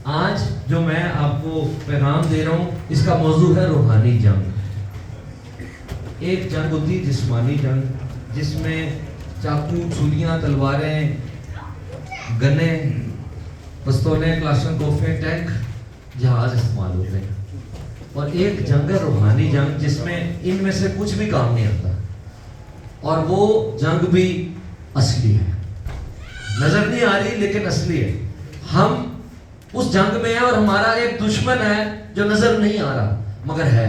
آج جو میں آپ کو پیغام دے رہا ہوں اس کا موضوع ہے روحانی جنگ۔ ایک جنگ ہوتی ہے جسمانی جنگ، جس میں چاقو، چھریاں، تلواریں، گنے، پستولیں، کلاشنکوفیں، ٹینک، جہاز استعمال ہوتے ہیں۔ اور ایک جنگ ہے روحانی جنگ، جس میں ان میں سے کچھ بھی کام نہیں آتا، اور وہ جنگ بھی اصلی ہے، نظر نہیں آ رہی لیکن اصلی ہے۔ ہم اس جنگ میں ہیں اور ہمارا ایک دشمن ہے جو نظر نہیں آ رہا مگر ہے،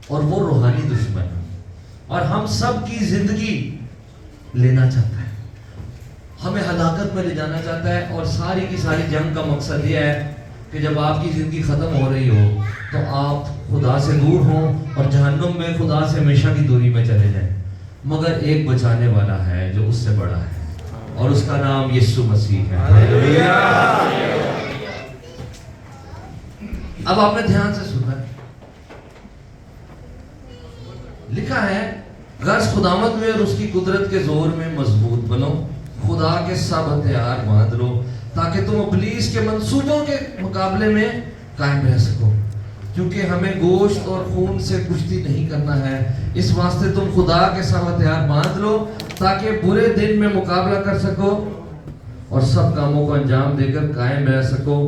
اور وہ روحانی دشمن ہے، اور ہم سب کی زندگی لینا چاہتا ہے، ہمیں ہلاکت میں لے جانا چاہتا ہے۔ اور ساری کی ساری جنگ کا مقصد یہ ہے کہ جب آپ کی زندگی ختم ہو رہی ہو تو آپ خدا سے دور ہوں اور جہنم میں خدا سے ہمیشہ کی دوری میں چلے جائیں، مگر ایک بچانے والا ہے جو اس سے بڑا ہے، اور اس کا نام یسوع مسیح ہے۔ اب آپ نے دھیان سے سنا، لکھا ہے غرض خداوند میں اور اس کی قدرت کے زور میں مضبوط بنو، خدا کے سب ہتھیار باندھ لو تاکہ تم ابلیس کے منصوبوں کے مقابلے میں قائم رہ سکو، کیونکہ ہمیں گوشت اور خون سے کشتی نہیں کرنا ہے، اس واسطے تم خدا کے سب ہتھیار باندھ لو تاکہ برے دن میں مقابلہ کر سکو اور سب کاموں کو انجام دے کر قائم رہ سکو۔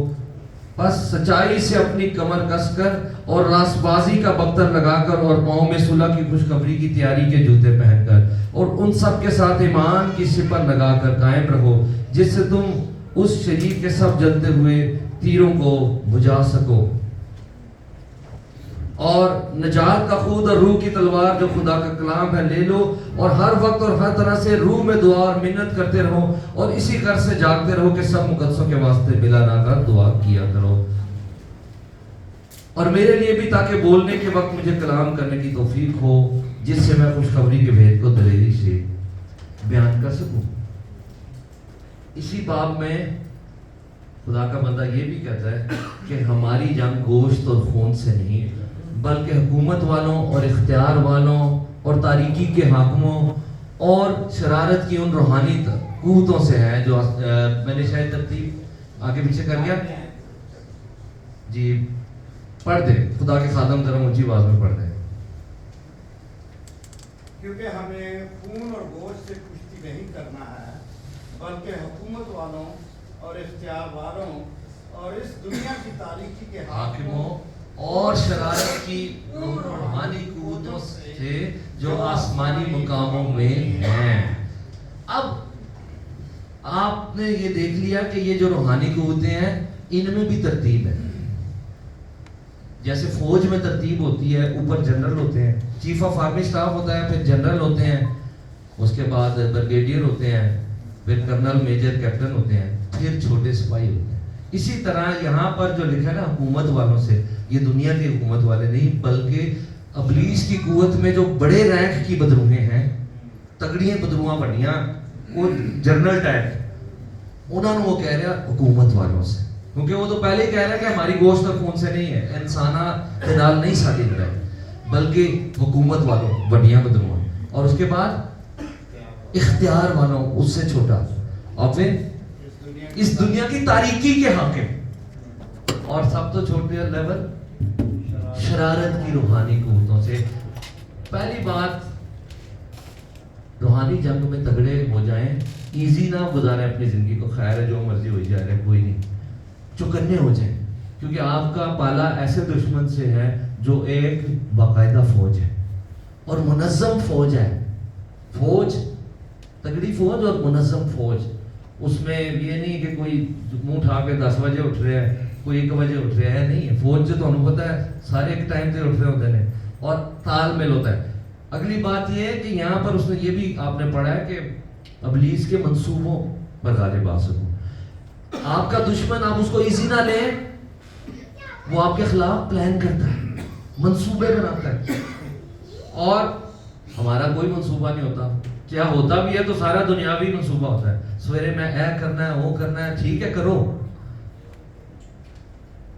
پس سچائی سے اپنی کمر کس کر اور راست بازی کا بختر لگا کر اور پاؤں میں صلح کی خوشخبری کی تیاری کے جوتے پہن کر اور ان سب کے ساتھ ایمان کی سپر لگا کر قائم رہو، جس سے تم اس شریر کے سب جلتے ہوئے تیروں کو بجھا سکو، اور نجات کا خود اور روح کی تلوار جو خدا کا کلام ہے لے لو، اور ہر وقت اور ہر طرح سے روح میں دعا اور منت کرتے رہو، اور اسی غرض سے جاگتے رہو کہ سب مقدسوں کے واسطے بلا ناغت دعا کیا کرو، اور میرے لیے بھی تاکہ بولنے کے وقت مجھے کلام کرنے کی توفیق ہو، جس سے میں خوشخبری کے بھید کو دلیری سے بیان کر سکوں۔ اسی باب میں خدا کا بندہ یہ بھی کہتا ہے کہ ہماری جنگ گوشت اور خون سے نہیں بلکہ حکومت والوں اور اختیار والوں اور تاریکی کے حاکموں اور شرارت کی ان روحانی قوتوں سے ہے جو میں نے شاید ترتیب آگے پیچھے کر گیا جی، پڑھ دیں، خدا کے خادم ذرا اونچی آواز میں پڑھ دیں۔ کیونکہ ہمیں خون اور گوشت سے کشتی نہیں کرنا ہے بلکہ حکومت والوں اور اختیار والوں اور اس دنیا کی تاریکی کے حاکموں اور شرارت کی روحانی قوتوں سے جو آسمانی مقاموں میں ہیں۔ اب آپ نے یہ دیکھ لیا کہ یہ جو روحانی قوتیں ہیں ان میں بھی ترتیب ہے، جیسے فوج میں ترتیب ہوتی ہے، اوپر جنرل ہوتے ہیں، چیف آف آرمی سٹاف ہوتا ہے، پھر جنرل ہوتے ہیں، اس کے بعد بریگیڈیئر ہوتے ہیں، پھر کرنل، میجر، کیپٹن ہوتے ہیں، پھر چھوٹے سپاہی ہوتے ہیں۔ اسی طرح یہاں پر جو لکھا ہے نا حکومت والوں سے، یہ دنیا کی حکومت والے نہیں بلکہ ابلیس کی قوت میں جو بڑے رینک کی بدروہیں ہیں، تگڑیاں بدروہاں بڑیاں، وہ جنرل ٹائپ، انہوں نے وہ کہہ رہا حکومت والوں سے، کیونکہ وہ تو پہلے ہی کہہ رہا ہے کہ ہماری گوشت اور خون سے نہیں ہے، انسانہ خلال نہیں سالی لڑائی، بلکہ حکومت والوں بڑیاں بدروہاں، اور اس کے بعد اختیار والوں اس سے چھوٹا، اور پھر اس دنیا کی تاریکی کے حاکم، اور سب تو چھوٹے لیول شرارت کی روحانی قوتوں سے۔ پہلی بات، روحانی جنگ میں تگڑے ہو جائیں، ایزی نہ گزاریں اپنی زندگی کو، خیر ہے جو مرضی ہو جائے کوئی نہیں، چوکنے ہو جائیں، کیونکہ آپ کا پالا ایسے دشمن سے ہے جو ایک باقاعدہ فوج ہے اور منظم فوج ہے، فوج تگڑی فوج اور منظم فوج، اس میں یہ نہیں کہ کوئی منہ اٹھا کے 10 بجے اٹھ رہے ہیں، کوئی 1 بجے اٹھ رہے ہیں، نہیں ہے، فوج جو تمہیں پتہ ہے سارے ایک ٹائم سے اٹھ رہے ہوتے ہیں اور تال میل ہوتا ہے۔ اگلی بات یہ ہے کہ یہاں پر اس نے یہ بھی آپ نے پڑھا ہے کہ ابلیس کے منصوبوں پر غالب آ سکوں۔ آپ کا دشمن، آپ اس کو ایزی نہ لیں، وہ آپ کے خلاف پلان کرتا ہے، منصوبے بناتا ہے، اور ہمارا کوئی منصوبہ نہیں ہوتا، کیا ہوتا بھی ہے تو سارا دنیاوی منصوبہ ہوتا ہے، سویرے میں اے کرنا ہے وہ کرنا ہے، ٹھیک ہے کرو،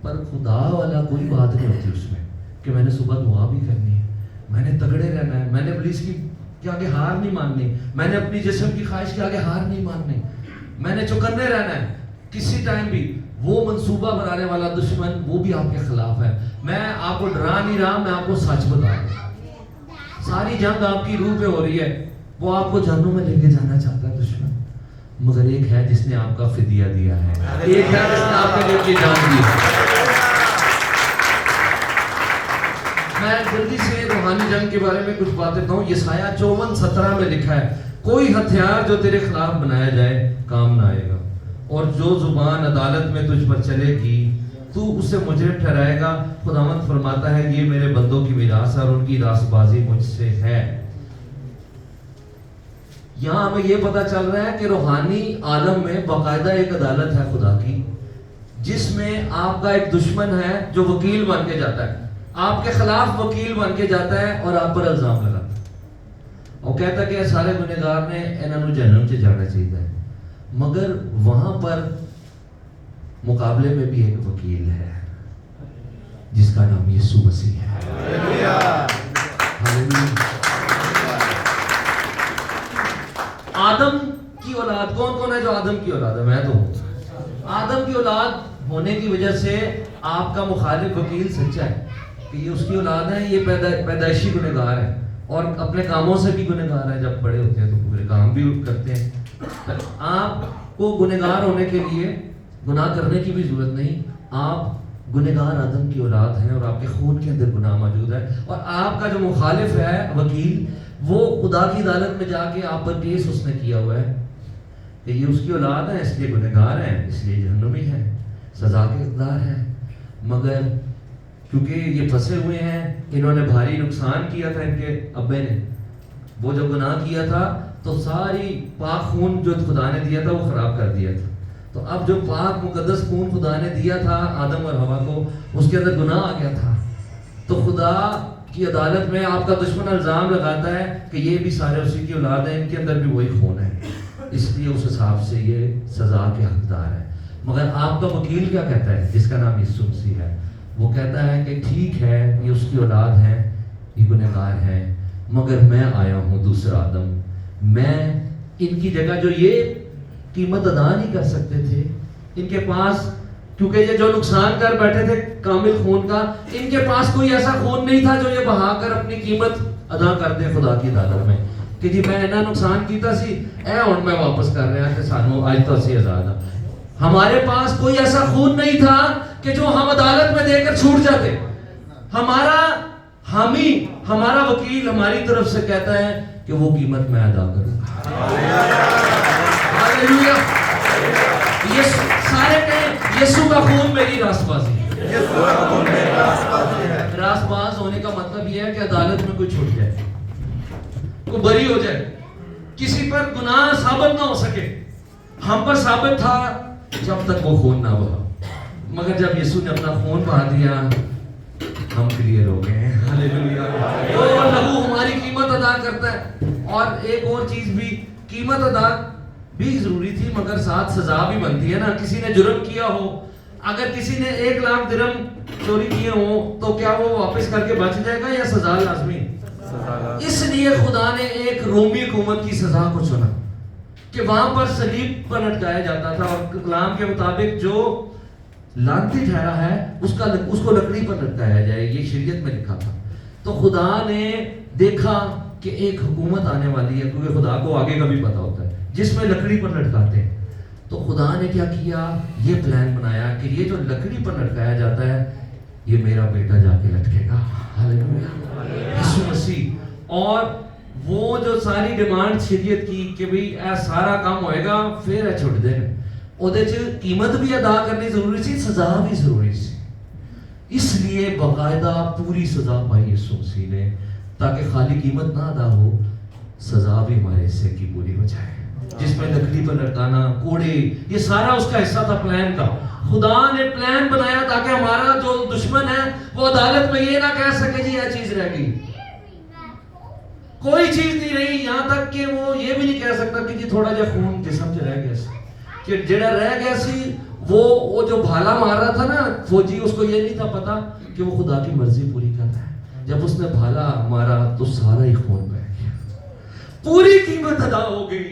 پر خدا والا کوئی بات نہیں ہوتی اس میں کہ میں نے صبح دعا بھی کرنی ہے، میں نے تگڑے رہنا ہے، میں نے ابلیس کی کے آگے ہار نہیں ماننی، میں نے اپنی جسم کی خواہش کے آگے ہار نہیں ماننی، میں نے چوکنے رہنا ہے کسی ٹائم بھی، وہ منصوبہ بنانے والا دشمن وہ بھی آپ کے خلاف ہے. میں آپ کو ڈرا نہیں رہا, میں آپ کو سچ بتا رہا ہوں. ساری جنگ آپ کی روح پہ ہو رہی ہے, وہ آپ کو جہنم میں لے کے جانا چاہتا ہے دشمن, مگر ایک ہے جس نے آپ کا فدیہ دیا ہے, ایک ہے جس نے آپ کے لیے اپنی جان دی ہے. میں جلدی سے روحانی جنگ کے بارے میں کچھ باتیں کہوں. یسایہ 54:17 میں لکھا ہے, کوئی ہتھیار جو تیرے خلاف بنایا جائے کام نہ آئے گا, اور جو زبان عدالت میں تجھ پر چلے گی تو اسے مجرم ٹھہرائے گا. خداوند فرماتا ہے یہ میرے بندوں کی میراث اور ان کی راست بازی مجھ سے ہے. یہاں ہمیں یہ پتا چل رہا ہے کہ روحانی عالم میں باقاعدہ ایک عدالت ہے خدا کی, جس میں آپ کا ایک دشمن ہے جو وکیل بن کے جاتا ہے, آپ کے خلاف وکیل بن کے جاتا ہے اور آپ پر الزام لگاتا ہے, اور کہتا ہے کہ سارے گنہگار نے انہوں جہنم سے جانا چاہیے. مگر وہاں پر مقابلے میں بھی ایک وکیل ہے جس کا نام یسوع مسیح ہے. آدم کی اولاد, کون کون ہے جو آدم کی اولاد ہے؟ میں تو ہوں. آدم کی اولاد ہونے کی وجہ سے آپ کا مخالف وکیل سچا ہے کہ یہ اس کی اولاد ہے, یہ پیدائشی گنہگار ہے اور اپنے کاموں سے بھی گنہگار ہے. جب بڑے ہوتے ہیں تو پورے کام بھی کرتے ہیں. آپ کو گنہگار ہونے کے لیے گناہ کرنے کی بھی ضرورت نہیں. آپ گنہگار آدم کی اولاد ہیں اور آپ کے خون کے اندر گناہ موجود ہے, اور آپ کا جو مخالف ہے وکیل, وہ خدا کی عدالت میں جا کے آپ پر کیس اس نے کیا ہوا ہے کہ یہ اس کی اولاد ہے, اس لیے گنہگار ہیں, اس لیے جہنمی ہے, سزا کے حقدار ہے. مگر کیونکہ یہ پھنسے ہوئے ہیں, انہوں نے بھاری نقصان کیا تھا ان کے ابے نے, وہ جو گناہ کیا تھا تو ساری پاک خون جو خدا نے دیا تھا وہ خراب کر دیا تھا. تو اب جو پاک مقدس خون خدا نے دیا تھا آدم اور حوا کو, اس کے اندر گناہ آ گیا تھا. تو خدا کی عدالت میں آپ کا دشمن الزام لگاتا ہے کہ یہ بھی سارے اسی کی اولاد ہیں, ان کے اندر بھی وہی خون ہے, اس لیے اس حساب سے یہ سزا کے حقدار ہے. مگر آپ کا وکیل کیا کہتا ہے, جس کا نام یسوع مسیح ہے؟ وہ کہتا ہے کہ ٹھیک ہے یہ اس کی اولاد ہے, یہ گنہگار ہے, مگر میں آیا ہوں دوسرا آدم. میں ان کی جگہ, جو یہ قیمت ادا نہیں کر سکتے تھے ان کے پاس, کیونکہ یہ جو نقصان کر بیٹھے تھے کامل خون کا, ان کے پاس کوئی ایسا خون نہیں تھا جو یہ بہا کر اپنی قیمت ادا کر دے خدا کی عدالت میں کہ جی میں اینا نقصان کیتا سی, اے ہن میں واپس کر رہا کہ سانو آج تو اسی آزاد ہاں. ہمارے پاس کوئی ایسا خون نہیں تھا کہ جو ہم عدالت میں دے کر چھوٹ جاتے. ہمارا حامی, ہمارا وکیل ہماری طرف سے کہتا ہے کہ وہ قیمت میں ادا کروں گا. ہاللیلویا. یہ سارے کہیں یسوع کا خون میری راست بازی ہے. راست باز ہونے کا مطلب یہ ہے کہ عدالت میں کوئی چھوٹ جائے, کوئی بری ہو جائے, کسی پر گناہ ثابت نہ ہو سکے. ہم پر ثابت تھا جب تک وہ خون نہ بہا, مگر جب یسوع نے اپنا خون بہا دیا ہم کلیئر ہو گئے ہیں. ہاللیلویا. وہ لہو ہماری قیمت ادا کرتا ہے. اور ایک اور چیز بھی, قیمت ادا بھی ضروری تھی مگر ساتھ سزا بھی بنتی ہے نا. کسی نے جرم کیا ہو, اگر کسی نے 1 لاکھ درہم چوری کیے ہوں تو کیا وہ واپس کر کے بچ جائے گا یا سزا لازمی؟ اس لیے خدا نے ایک رومی حکومت کی سزا کو چنا کہ وہاں پر صلیب پر لٹکایا جاتا تھا, اور کلام کے مطابق جو لعنتی ٹھہرا ہے اس کو لکڑی پر لٹکایا جائے, یہ شریعت میں لکھا تھا. تو خدا نے دیکھا کہ ایک حکومت آنے والی ہے, کیونکہ خدا کو آگے کا بھی پتا ہوتا ہے, جس میں لکڑی پر لٹکاتے ہیں. تو خدا نے کیا کیا, یہ پلان بنایا کہ یہ جو لکڑی پر لٹکایا جاتا ہے یہ میرا بیٹا جا کے لٹکے گا. ہاللیلویا. یسوع مسیح. اور وہ جو ساری ڈیمانڈ شریعت کی کہ بھئی اے سارا کام ہوئے گا پھر اے چھوڑ دینا, اودے چ قیمت بھی ادا کرنی ضروری سی, سزا بھی ضروری سی. اس لیے باقاعدہ پوری سزا پائی یسوع مسیح نے, تاکہ خالی قیمت نہ ادا ہو, سزا بھی ہمارے حصے کی پوری ہو جائے. جس میں لکڑی پر لٹکانا, کوڑے, یہ سارا اس کا حصہ تھا پلان کا. خدا نے پلان بنایا تاکہ ہمارا جو دشمن ہے وہ عدالت میں یہ نہ کہہ سکے جی یہ چیز رہ گئی, کوئی چیز نہیں رہی. یہاں تک کہ وہ یہ بھی نہیں کہہ سکتا کہ جی تھوڑا جا خون جسم سے رہ گیا سی, کہ جڑا رہ گیا سی وہ جو بھالا مار رہا تھا نا فوجی, اس کو یہ نہیں تھا پتا کہ وہ خدا کی مرضی پوری کر رہا ہے. جب اس نے بھالا مارا تو سارا ہی خون بہ گیا, پوری قیمت ادا ہو گئی.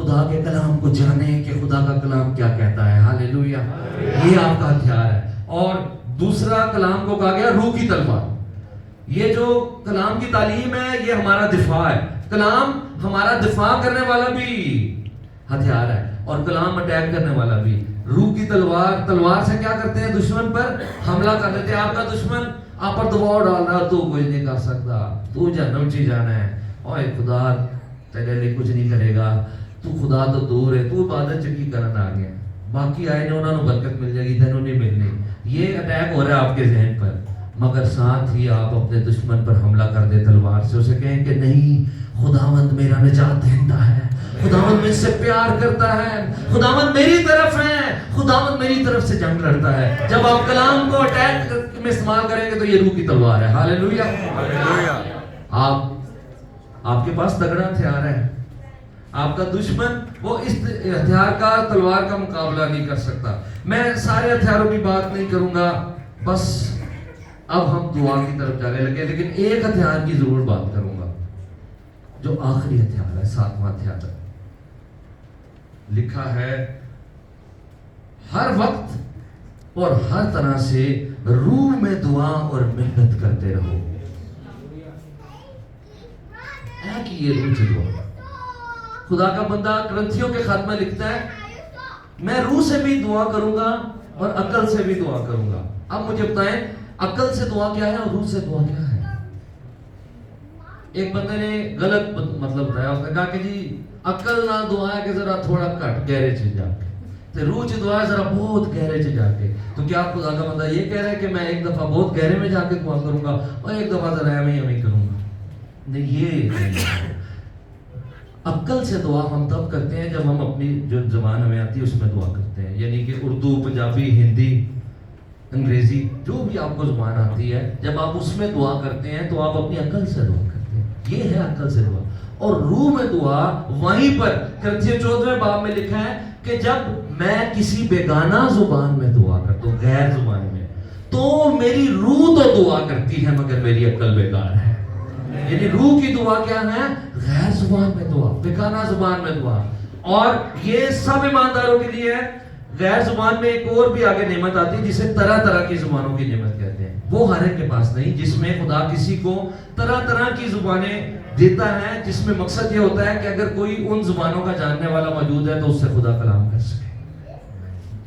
خدا کے کلام کو جانیں کہ خدا کا کلام کیا کہتا ہے. ہاللیلویا. یہ آپ کا ہتھیار ہے. اور دوسرا کلام کو کہا گیا روح کی تلوار. یہ جو کلام کی تعلیم ہے یہ ہمارا دفاع ہے. کلام ہمارا دفاع کرنے والا بھی ہتھیار ہے اور کلام اٹیک کرنے والا بھی. روح کی تلوار, تلوار سے کیا کرتے ہیں؟ دشمن پر حملہ کر دیتے ہیں. آپ کا دشمن آپ پر دباؤ ڈال رہا ہے, تو کچھ نہیں کر سکتا, تو جہنم چی جانا ہے, اوے خدا تیرے لیے کچھ نہیں کرے گا, تو خدا تو دور ہے, تو عبادت چکی کرن آ گیا, باقی آئے نے انہوں نے برکت مل جائے گی, تینوں نہیں ملنی. یہ اٹیک ہو رہا ہے آپ کے ذہن پر. مگر ساتھ ہی آپ اپنے دشمن پر حملہ کر دے تلوار سے. اسے کہیں کہ نہیں, خداوند میرا نجات دہندہ ہے, خداوند مجھ سے پیار کرتا ہے, خداوند میری طرف ہے, خداوند میری طرف سے جنگ لڑتا ہے. جب آپ کلام کو اٹیک میں استعمال کریں گے تو یہ روح کی تلوار ہے. ہاللیلویا. آپ کے پاس تگڑا ہتھیار ہے. آپ کا دشمن وہ اس ہتھیار کا, تلوار کا مقابلہ نہیں کر سکتا. میں سارے ہتھیاروں کی بات نہیں کروں گا, بس اب ہم دعا کی طرف جانے لگے, لیکن ایک ہتھیار کی ضرور بات کروں گا جو آخری ہتھیار ہے, 7واں ہتھیار. لکھا ہے ہر وقت اور ہر طرح سے روح میں دعا اور محنت کرتے رہو. ہے کہ یہ روح سے دعا. خدا کا بندہ کرنتھیوں کے خط میں لکھتا ہے میں روح سے بھی دعا کروں گا اور عقل سے بھی دعا کروں گا. اب مجھے بتائیں عقل سے دعا کیا ہے اور روح سے دعا کیا ہے؟ ایک بندے نے غلط مطلب بتایا. اس نے کہا کہ جی عقل نہ دعا ہے کہ ذرا تھوڑا کٹ گہرے چ جا کے, تے روح سے دعا ہے ذرا بہت گہرے چ جا کے. تو کیا خدا کا بندہ یہ کہہ رہا ہے کہ میں ایک دفعہ بہت گہرے میں جا کے دعا کروں گا اور ایک دفعہ ذرا ایویں کروں گا؟ نہیں, یہ نہیں. عقل سے دعا ہم تب کرتے ہیں جب ہم اپنی جو زبان ہمیں آتی ہے اس میں دعا کرتے ہیں. یعنی کہ اردو, پنجابی, ہندی, انگریزی, جو بھی آپ کو زبان آتی ہے, جب آپ اس میں دعا کرتے ہیں تو آپ اپنی عقل سے دعا کرتے ہیں. یہ ہے عقل سے دعا. اور روح میں دعا وہیں پر کرنتھیوں 14ویں باب میں لکھا ہے کہ جب میں کسی بیگانہ زبان میں دعا کرتا ہوں, غیر زبان میں, تو میری روح تو دعا کرتی ہے مگر میری عقل بیکار ہے. یعنی روح کی دعا کیا ہے؟ غیر زبان میں دعا, بیگانہ زبان میں دعا. اور یہ سب ایمانداروں کے لیے ہے. غیر زبان میں ایک اور بھی آگے نعمت آتی ہے جسے طرح طرح کی زبانوں کی نعمت کہتے ہیں. وہ ہر ایک کے پاس نہیں, جس میں خدا کسی کو طرح طرح کی زبانیں دیتا ہے, جس میں مقصد یہ ہوتا ہے کہ اگر کوئی ان زبانوں کا جاننے والا موجود ہے تو اس سے خدا کلام کر سکے.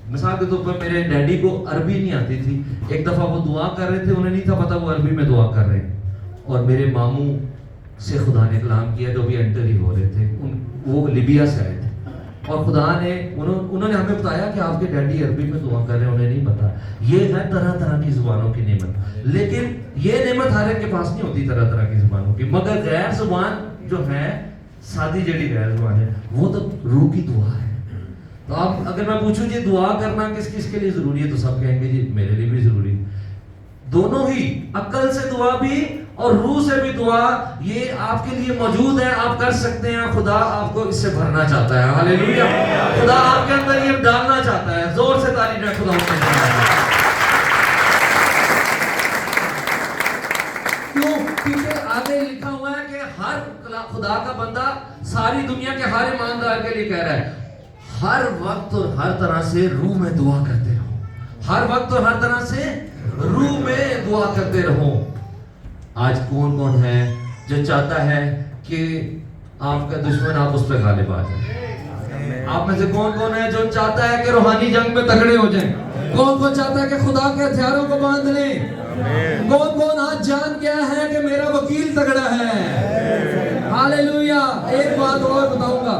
مثال کے طور پر میرے ڈیڈی کو عربی نہیں آتی تھی. ایک دفعہ وہ دعا کر رہے تھے, انہیں نہیں تھا پتا وہ عربی میں دعا کر رہے ہیں, اور میرے ماموں سے خدا نے کلام کیا جو بھی انٹر ہی ہو رہے تھے. وہ لیبیا سے آئے تھے اور خدا نے انہوں نے ہمیں بتایا کہ آپ کے ڈیڈی عربی میں دعا کر رہے ہیں, انہیں نہیں پتا. یہ ہے طرح طرح کی زبانوں کی نعمت. لیکن یہ نعمت ہر ایک کے پاس نہیں ہوتی طرح طرح کی زبانوں کی. مگر غیر زبان جو ہے, سادی جڑی غیر زبان ہے, وہ تو روح کی دعا ہے. تو آپ اگر میں پوچھوں جی دعا کرنا کس کس کے لیے ضروری ہے, تو سب کہیں گے جی میرے لیے بھی ضروری ہے. دونوں ہی, عقل سے دعا بھی اور روح سے بھی دعا, یہ آپ کے لیے موجود ہے, آپ کر سکتے ہیں. خدا آپ کو اس سے بھرنا چاہتا ہے. ہاللیلویا. خدا آپ کے اندر یہ ڈالنا چاہتا ہے. زور سے تالی میں خدا کو کیوں؟ کیونکہ آگے لکھا ہوا ہے کہ ہر خدا کا بندہ ساری دنیا کے ہر ایماندار کے لیے کہہ رہا ہے ہر وقت اور ہر طرح سے روح میں دعا کرتے رہو. ہر وقت اور ہر طرح سے روح میں دعا کرتے رہو. آج کون کون ہے جو چاہتا ہے کہ آپ کا دشمن آپ اس پہ غالب آ جائے؟ آپ میں سے کون کون ہے جو چاہتا ہے کہ روحانی جنگ میں تگڑے ہو جائیں؟ کون کون چاہتا ہے کہ خدا کے ہتھیاروں کو باندھ لیں؟ کون کون آج جان گیا ہے کہ میرا وکیل تگڑا ہے؟ ہاللیلویا. ایک بات اور بتاؤں گا,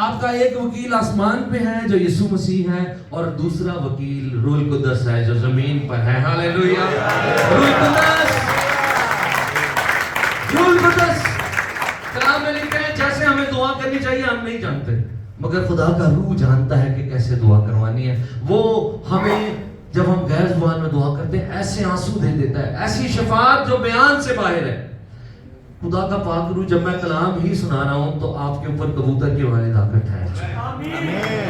آپ کا ایک وکیل آسمان پہ ہے جو یسوع مسیح ہے, اور دوسرا وکیل روح القدس ہے جو زمین پر ہے. ہاللیلویا. روح القدس, روح القدس. کلام میں لکھا ہے جیسے ہمیں دعا کرنی چاہیے ہم نہیں جانتے, مگر خدا کا روح جانتا ہے کہ کیسے دعا کروانی ہے. وہ ہمیں جب ہم غیر زبان میں دعا کرتے ہیں ایسے آنسو دے دیتا ہے, ایسی شفاعت جو بیان سے باہر ہے. خدا کا پاک روح جب میں کلام ہی سنا رہا ہوں تو آپ کے اوپر کبوتر کے والے طاقت ہے.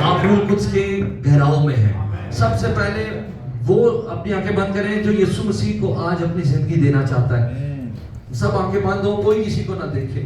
آپ روح القدس کے گہراؤں میں ہیں. سب سے پہلے وہ اپنی آنکھیں بند کریں جو یسوع مسیح کو آج اپنی زندگی دینا چاہتا ہے. سب آنکھیں بند ہو, کوئی کسی کو نہ دیکھے.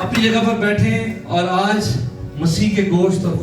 اپنی جگہ پر بیٹھیں اور آج مسیح کے گوشت اور